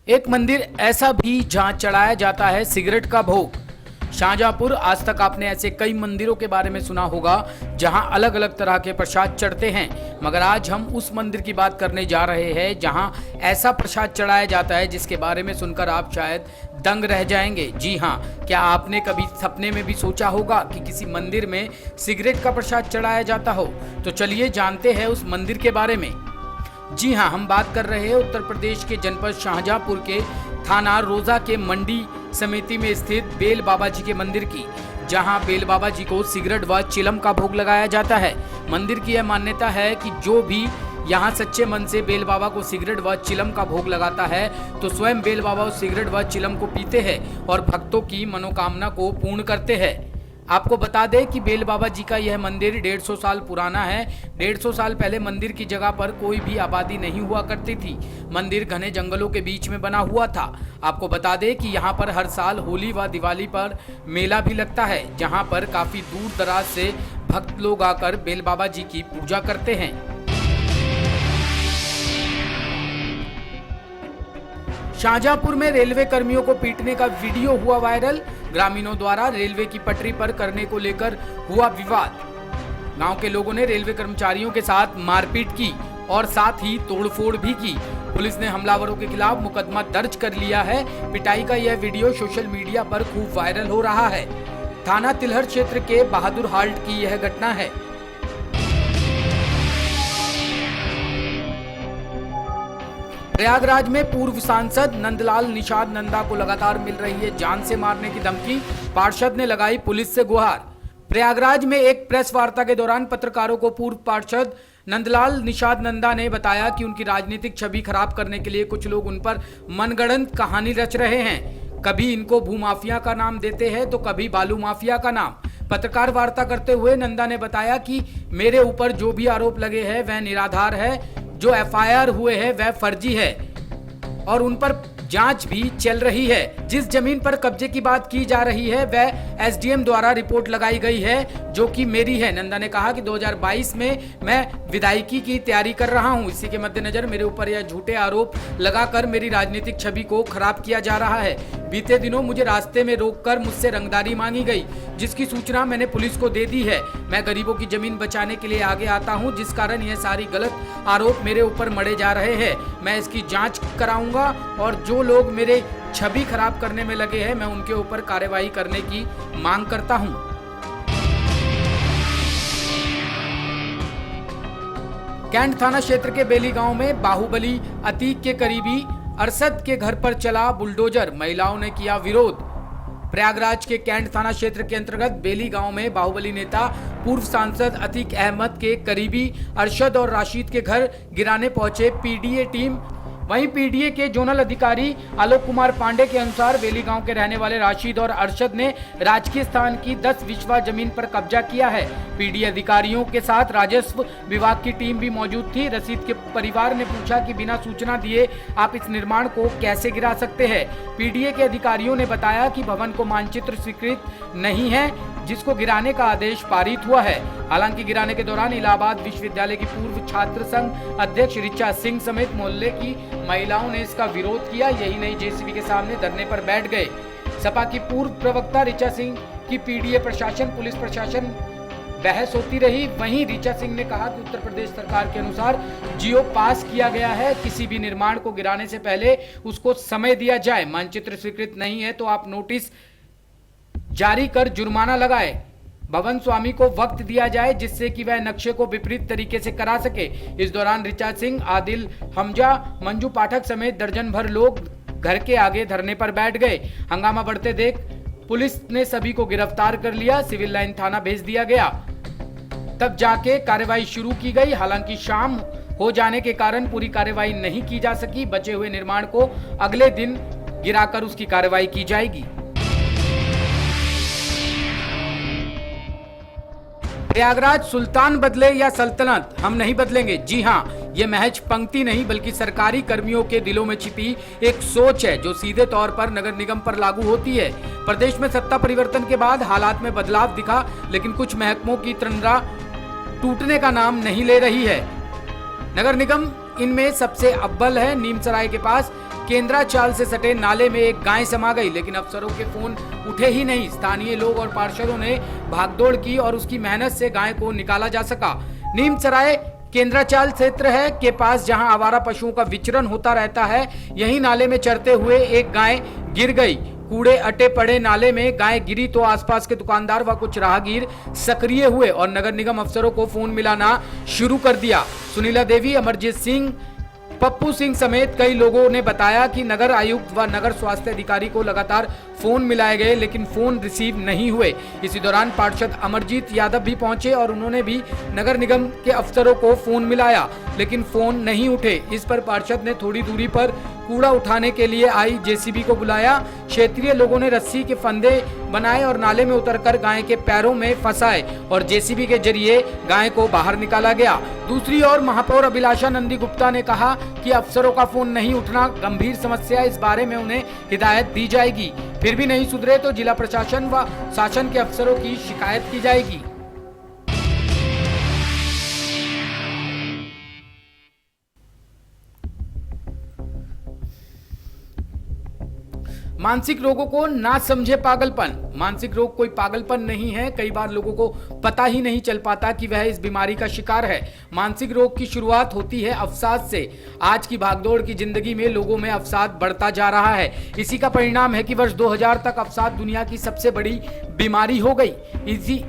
एक मंदिर ऐसा भी जहां चढ़ाया जाता है सिगरेट का भोग। शाहजहांपुर। आज तक आपने ऐसे कई मंदिरों के बारे में सुना होगा जहां अलग अलग तरह के प्रसाद चढ़ते हैं, मगर आज हम उस मंदिर की बात करने जा रहे हैं जहां ऐसा प्रसाद चढ़ाया जाता है जिसके बारे में सुनकर आप शायद दंग रह जाएंगे। जी हां, क्या आपने कभी सपने में भी सोचा होगा कि किसी मंदिर में सिगरेट का प्रसाद चढ़ाया जाता हो? तो चलिए जानते हैं उस मंदिर के बारे में। जी हां, हम बात कर रहे हैं उत्तर प्रदेश के जनपद शाहजहांपुर के थाना रोजा के मंडी समिति में स्थित बेल बाबा जी के मंदिर की, जहां बेल बाबा जी को सिगरेट व चिलम का भोग लगाया जाता है। मंदिर की यह मान्यता है कि जो भी यहाँ सच्चे मन से बेल बाबा को सिगरेट व चिलम का भोग लगाता है तो स्वयं बेल बाबा उस सिगरेट व चिलम को पीते हैं और भक्तों की मनोकामना को पूर्ण करते हैं। आपको बता दें कि बेल बाबा जी का यह मंदिर 150 साल पुराना है। 150 साल पहले मंदिर की जगह पर कोई भी आबादी नहीं हुआ करती थी। मंदिर घने जंगलों के बीच में बना हुआ था। आपको बता दें कि यहाँ पर हर साल होली व दिवाली पर मेला भी लगता है, जहाँ पर काफी दूर दराज से भक्त लोग आकर बेल बाबा जी की पूजा करते हैं। शाहजहांपुर में रेलवे कर्मियों को पीटने का वीडियो हुआ वायरल। ग्रामीणों द्वारा रेलवे की पटरी पर करने को लेकर हुआ विवाद। गांव के लोगों ने रेलवे कर्मचारियों के साथ मारपीट की और साथ ही तोड़फोड़ भी की। पुलिस ने हमलावरों के खिलाफ मुकदमा दर्ज कर लिया है। पिटाई का यह वीडियो सोशल मीडिया पर खूब वायरल हो रहा है। थाना तिलहर क्षेत्र के बहादुर हाल्ट की यह घटना है। प्रयागराज में पूर्व सांसद नंदलाल निषाद नंदा को लगातार मिल रही है जान से मारने की धमकी। पार्षद ने लगाई पुलिस से गुहार। प्रयागराज में एक प्रेस वार्ता के दौरान पत्रकारों को पूर्व पार्षद नंदलाल निषाद नंदा ने बताया कि उनकी राजनीतिक छवि खराब करने के लिए कुछ लोग उन पर मनगढ़ंत कहानी रच रहे हैं। कभी इनको भूमाफिया का नाम देते हैं तो कभी बालू माफिया का नाम। पत्रकार वार्ता करते हुए नंदा ने बताया कि मेरे ऊपर जो भी आरोप लगे हैं वह निराधार है। जो एफआईआर हुए हैं वह फर्जी है और उन पर जांच भी चल रही है। जिस जमीन पर कब्जे की बात की जा रही है वह एसडीएम द्वारा रिपोर्ट लगाई गई है जो कि मेरी है। नंदा ने कहा कि 2022 में मैं विधायकी की तैयारी कर रहा हूं। इसी के मद्देनजर मेरे ऊपर यह झूठे आरोप लगाकर मेरी राजनीतिक छवि को खराब किया जा रहा है। बीते दिनों मुझे रास्ते में रोककर मुझसे रंगदारी मांगी गई, जिसकी सूचना मैंने पुलिस को दे दी है। मैं गरीबों की जमीन बचाने के लिए आगे आता हूं, जिस कारण यह सारी गलत आरोप मेरे ऊपर मढ़े जा रहे हैं। मैं इसकी जांच कराऊंगा और जो लोग मेरे छवि खराब करने में लगे हैं मैं उनके ऊपर कार्रवाई करने की मांग करता हूं। कैंट थाना क्षेत्र के बेली गांव में बाहुबली अतीक के करीबी अरशद के घर पर चला बुलडोजर। महिलाओं ने किया विरोध। प्रयागराज के कैंट थाना क्षेत्र के अंतर्गत बेली गांव में बाहुबली नेता पूर्व सांसद अतीक अहमद के करीबी अरशद और राशिद के घर गिराने पहुंचे पीडीए टीम। वहीं पीडीए के जोनल अधिकारी आलोक कुमार पांडे के अनुसार बेली गांव के रहने वाले राशिद और अरशद ने राजकीय स्थान की 10 विश्वा जमीन पर कब्जा किया है। पीडीए अधिकारियों के साथ राजस्व विभाग की टीम भी मौजूद थी। रशीद के परिवार ने पूछा कि बिना सूचना दिए आप इस निर्माण को कैसे गिरा सकते हैं। पीडीए के अधिकारियों ने बताया कि भवन को मानचित्र स्वीकृत नहीं है, जिसको गिराने का आदेश पारित हुआ है। हालांकि गिराने के दौरान इलाहाबाद विश्वविद्यालय की पूर्व छात्र संघ अध्यक्ष ऋचा सिंह समेत मोहल्ले की महिलाओं ने इसका विरोध किया। यही नहीं, जेसीबी के सामने धरने पर बैठ गए। सपा की पूर्व प्रवक्ता ऋचा सिंह की पीडीए प्रशासन पुलिस प्रशासन बहस होती रही। वहीं ऋचा सिंह ने कहा कि उत्तर प्रदेश सरकार के अनुसार जियो पास किया गया है। किसी भी निर्माण को गिराने से पहले उसको समय दिया जाए। मानचित्र स्वीकृत नहीं है तो आप नोटिस जारी कर जुर्माना लगाए। भवन स्वामी को वक्त दिया जाए जिससे कि वह नक्शे को विपरीत तरीके से करा सके। इस दौरान ऋचा सिंह, आदिल हमजा, मंजू पाठक समेत दर्जन भर लोग घर के आगे धरने पर बैठ गए। हंगामा बढ़ते देख पुलिस ने सभी को गिरफ्तार कर लिया। सिविल लाइन थाना भेज दिया गया, तब जाके कार्रवाई शुरू की गई। हालांकि शाम हो जाने के कारण पूरी कार्रवाई नहीं की जा सकी। बचे हुए निर्माण को अगले दिन गिराकर उसकी कार्रवाई की जाएगी। प्रयागराज सुल्तान बदले या सल्तनत, हम नहीं बदलेंगे। जी हां, ये महज पंक्ति नहीं बल्कि सरकारी कर्मियों के दिलों में छिपी एक सोच है जो सीधे तौर पर नगर निगम पर लागू होती है। प्रदेश में सत्ता परिवर्तन के बाद हालात में बदलाव दिखा, लेकिन कुछ महकमों की तंद्रा टूटने का नाम नहीं ले रही है। नगर निगम इनमें सबसे अव्वल है। नीमसराय के पास केंद्राचाल से सटे नाले में एक गाय समा गई, लेकिन अफसरों के फोन उठे ही नहीं। स्थानीय लोग और पार्षदों ने भागदौड़ की और उसकी मेहनत से गाय को निकाला जा सका। नीमसराय केंद्राचाल क्षेत्र है के पास जहां आवारा पशुओं का विचरण होता रहता है, यही नाले में चरते हुए एक गाय गिर गई। कूड़े अटे पड़े नाले में गाय गिरी तो आसपास के दुकानदार व कुछ राहगीर सक्रिय हुए और नगर निगम अफसरों को फोन मिलाना शुरू कर दिया। सुनीला देवी, अमरजीत सिंह, पप्पू सिंह समेत कई लोगों ने बताया कि नगर आयुक्त व नगर स्वास्थ्य अधिकारी को लगातार फोन मिलाए गए, लेकिन फोन रिसीव नहीं हुए। इसी दौरान पार्षद अमरजीत यादव भी पहुंचे और उन्होंने भी नगर निगम के अफसरों को फोन मिलाया, लेकिन फोन नहीं उठे। इस पर पार्षद ने थोड़ी दूरी पर कूड़ा उठाने के लिए आई जेसीबी को बुलाया। क्षेत्रीय लोगों ने रस्सी के फंदे बनाए और नाले में उतरकर गाय के पैरों में फंसाए और जेसीबी के जरिए गाय को बाहर निकाला गया। दूसरी ओर महापौर अभिलाषा नंदी गुप्ता ने कहा कि अफसरों का फोन नहीं उठना गंभीर समस्या, इस बारे में उन्हें हिदायत दी जाएगी। फिर भी नहीं सुधरे तो जिला प्रशासन व शासन के अफसरों की शिकायत की जाएगी। मानसिक रोगों को ना समझे पागलपन। मानसिक रोग कोई पागलपन नहीं है। कई बार लोगों को पता ही नहीं चल पाता कि वह इस बीमारी का शिकार है। मानसिक रोग की शुरुआत होती है अवसाद से। आज की भागदौड़ की जिंदगी में लोगों में अवसाद बढ़ता जा रहा है। इसी का परिणाम है कि वर्ष 2000 तक अवसाद दुनिया की सबसे बड़ी बीमारी हो गई।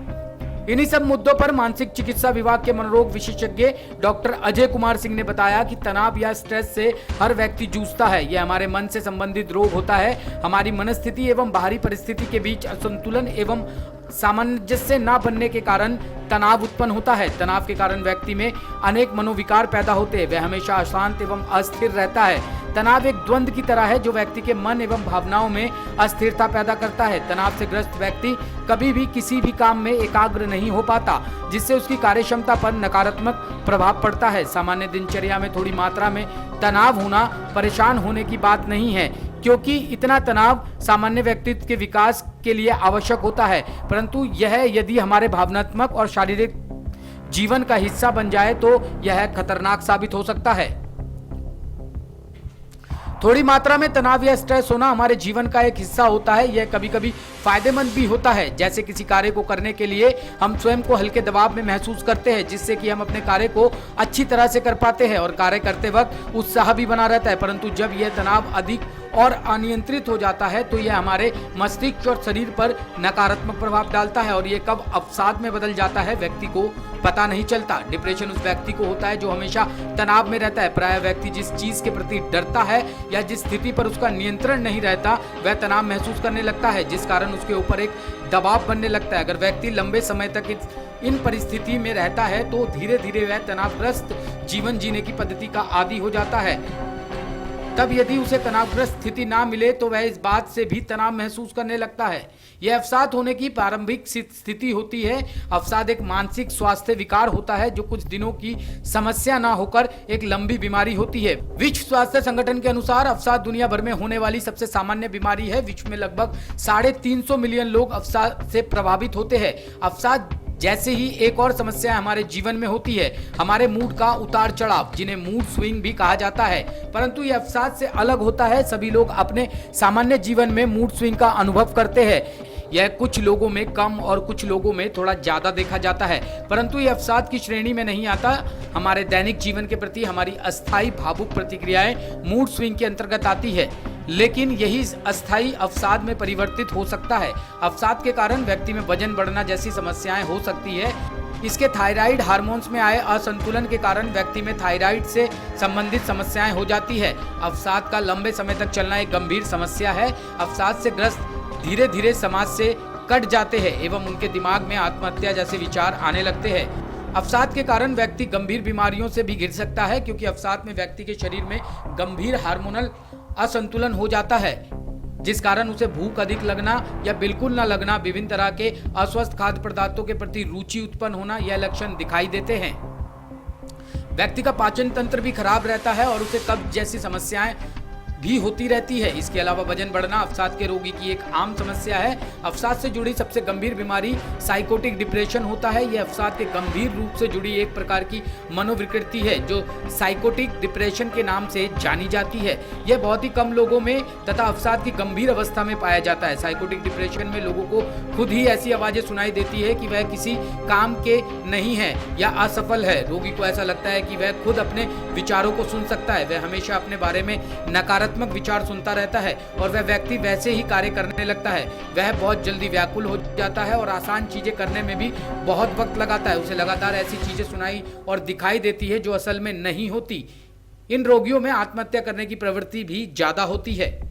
इन्हीं सब मुद्दों पर मानसिक चिकित्सा विभाग के मनोरोग विशेषज्ञ डॉक्टर अजय कुमार सिंह ने बताया कि तनाव या स्ट्रेस से हर व्यक्ति जूझता है। यह हमारे मन से संबंधित रोग होता है। हमारी मनस्थिति एवं बाहरी परिस्थिति के बीच असंतुलन एवं सामंजस्य न बनने के कारण तनाव उत्पन्न होता है। तनाव के कारण व्यक्ति में अनेक मनोविकार पैदा होते हैं। वह हमेशा अशांत एवं अस्थिर रहता है। तनाव एक द्वंद्व की तरह है जो व्यक्ति के मन एवं भावनाओं में अस्थिरता पैदा करता है। तनाव से ग्रस्त व्यक्ति कभी भी किसी भी काम में एकाग्र नहीं हो पाता, जिससे उसकी कार्यक्षमता पर नकारात्मक प्रभाव पड़ता है। सामान्य दिनचर्या में थोड़ी मात्रा में तनाव होना परेशान होने की बात नहीं है, क्योंकि इतना तनाव सामान्य व्यक्तित्व के विकास के लिए आवश्यक होता है, परंतु यह यदि हमारे भावनात्मक और शारीरिक जीवन का हिस्सा बन जाए तो यह खतरनाक साबित हो सकता है। थोड़ी मात्रा में तनाव या स्ट्रेस होना हमारे जीवन का एक हिस्सा होता है। यह कभी कभी फायदेमंद भी होता है। जैसे किसी कार्य को करने के लिए हम स्वयं को हल्के दबाव में महसूस करते हैं, जिससे कि हम अपने कार्य को अच्छी तरह से कर पाते हैं और कार्य करते वक्त उत्साह भी बना रहता है। परंतु जब यह तनाव अधिक और अनियंत्रित हो जाता है तो यह हमारे मस्तिष्क और शरीर पर नकारात्मक प्रभाव डालता है और यह कब अवसाद में बदल जाता है व्यक्ति को पता नहीं चलता। डिप्रेशन उस व्यक्ति को होता है जो हमेशा तनाव में रहता है। प्रायः व्यक्ति जिस चीज के प्रति डरता है या जिस स्थिति पर उसका नियंत्रण नहीं रहता वह तनाव महसूस करने लगता है, जिस कारण उसके ऊपर एक दबाव बनने लगता है। अगर व्यक्ति लंबे समय तक इन परिस्थिति में रहता है तो धीरे धीरे वह तनावग्रस्त जीवन जीने की पद्धति का आदी हो जाता है। तब यदि उसे तनावग्रस्त स्थिति ना मिले तो वह इस बात से भी तनाव महसूस करने लगता है। यह अवसाद होने की प्रारंभिक स्थिति होती है। अवसाद एक मानसिक स्वास्थ्य विकार होता है जो कुछ दिनों की समस्या ना होकर एक लंबी बीमारी होती है। विश्व स्वास्थ्य संगठन के अनुसार अवसाद दुनिया भर में होने वाली सबसे सामान्य बीमारी है। विश्व में लगभग 350 मिलियन लोग अवसाद से प्रभावित होते हैं। अवसाद जैसे ही एक और समस्या हमारे जीवन में होती है, हमारे मूड का उतार चढ़ाव, जिन्हें मूड स्विंग भी कहा जाता है, परंतु यह अवसाद से अलग होता है। सभी लोग अपने सामान्य जीवन में मूड स्विंग का अनुभव करते हैं। यह कुछ लोगों में कम और कुछ लोगों में थोड़ा ज्यादा देखा जाता है, परंतु यह अवसाद की श्रेणी में नहीं आता। हमारे दैनिक जीवन के प्रति हमारी अस्थायी भावुक प्रतिक्रियाएं मूड स्विंग के अंतर्गत आती है, लेकिन यही अस्थायी अवसाद में परिवर्तित हो सकता है। अवसाद के कारण व्यक्ति में वजन बढ़ना जैसी समस्याएं हो सकती है। इसके थायराइड हार्मोन्स में आए असंतुलन के कारण व्यक्ति में थायराइड से संबंधित समस्याएं हो जाती है। अवसाद का लंबे समय तक चलना एक गंभीर समस्या है। अवसाद से ग्रस्त धीरे धीरे समाज से कट जाते हैं एवं उनके दिमाग में आत्महत्या जैसे विचार आने लगते हैं। अवसाद के कारण व्यक्ति गंभीर बीमारियों से भी घिर सकता है, क्योंकि अवसाद में व्यक्ति के शरीर में गंभीर हार्मोनल असंतुलन हो जाता है, जिस कारण उसे भूख अधिक लगना या बिल्कुल न लगना, विभिन्न तरह के अस्वस्थ खाद्य पदार्थों के प्रति रुचि उत्पन्न होना, यह लक्षण दिखाई देते हैं। व्यक्ति का पाचन तंत्र भी खराब रहता है और उसे कब्ज जैसी समस्याएं भी होती रहती है। इसके अलावा वजन बढ़ना अवसाद के रोगी की एक आम समस्या है। अवसाद से जुड़ी सबसे गंभीर बीमारी साइकोटिक डिप्रेशन होता है। यह अवसाद के गंभीर रूप से जुड़ी एक प्रकार की मनोविकृति है जो साइकोटिक डिप्रेशन के नाम से जानी जाती है। यह बहुत ही कम लोगों में तथा अवसाद की गंभीर अवस्था में पाया जाता है। साइकोटिक डिप्रेशन में लोगों को खुद ही ऐसी आवाजें सुनाई देती है कि वह किसी काम के नहीं है या असफल है। रोगी को ऐसा लगता है कि वह खुद अपने विचारों को सुन सकता है। वह हमेशा अपने बारे में नकारात्मक विचार सुनता रहता है और वह व्यक्ति वैसे ही कार्य करने लगता है। वह बहुत जल्दी व्याकुल हो जाता है और आसान चीजें करने में भी बहुत वक्त लगाता है। उसे लगातार ऐसी चीजें सुनाई और दिखाई देती है जो असल में नहीं होती। इन रोगियों में आत्महत्या करने की प्रवृत्ति भी ज्यादा होती है।